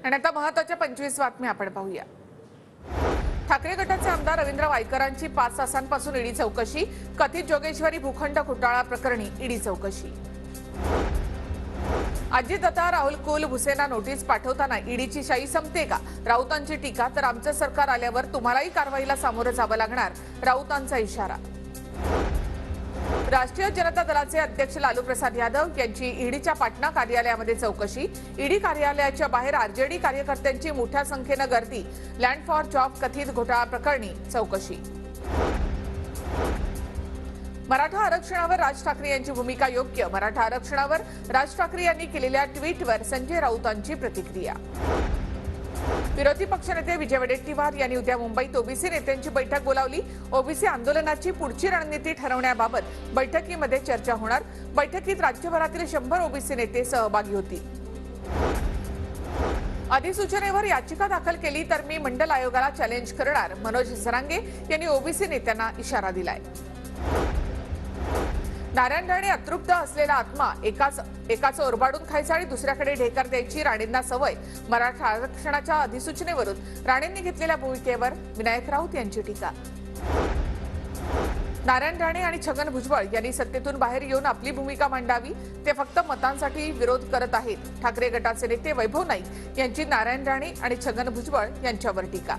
आणि आता महत्त्वाच्या 25 बातम्या आपण पाहूया। ठाकरे गटाचे आमदार रवींद्र वायकरांची 5 तासांपासून ईडी चौकशी। कथित जोगेश्वरी भूखंड घोटाळा प्रकरणी ईडी चौकशी। अजितदादा राहुल कुल भुसेना नोटीस पाठवताना ईडीची शाई संपते का? राऊतांची टीका। तर आमचं सरकार आल्यावर तुम्हालाही कारवाईला सामोरं जावं लागणार, राऊतांचा इशारा। राष्ट्रीय जनता दलाचे अध्यक्ष लालू प्रसाद यादव यांची ईडीच्या पाटणा कार्यालयामध्ये चौकशी। ईडी कार्यालयाच्या बाहेर आरजेडी कार्यकर्त्यांची मोठ्या संख्येनं गर्दी। लँड फॉर जॉब कथित घोटाळा प्रकरणी चौकशी। मराठा आरक्षणावर राज ठाकरे यांची भूमिका योग्य। मराठा आरक्षणावर राज ठाकरे यांनी केलेल्या ट्विटवर संजय राऊतांची प्रतिक्रिया। विरोधी पक्षनेते विजय वडेट्टीवार यांनी उद्या मुंबईत ओबीसी नेत्यांची बैठक बोलावली। ओबीसी आंदोलनाची पुढची रणनीती ठरवण्याबाबत बैठकीमध्ये चर्चा होणार। बैठकीत राज्यभरातील 100 ओबीसी नेते सहभागी होतील। अधिसूचनेवर याचिका दाखल केली तर मी मंडल आयोगाला चॅलेंज करणार, मनोज जरांगे यांनी ओबीसी नेत्यांना इशारा दिलाय। नारायण राणे अतृप्त असलेला आत्मा, एकाचं ओरबाडून खायचं आणि दुसऱ्याकडे ढेकर द्यायची राणेंना सवय। मराठा आरक्षणाच्या अधिसूचनेवरून राणेंनी घेतलेल्या भूमिकेवर विनायक राऊत यांची टीका। नारायण राणे आणि छगन भुजबळ यांनी सत्तेतून बाहेर येऊन आपली भूमिका मांडावी, ते फक्त मतांसाठी विरोध करत आहेत। ठाकरे गटाचे नेते वैभव नाईक यांची नारायण राणे आणि छगन भुजबळ यांच्यावर टीका।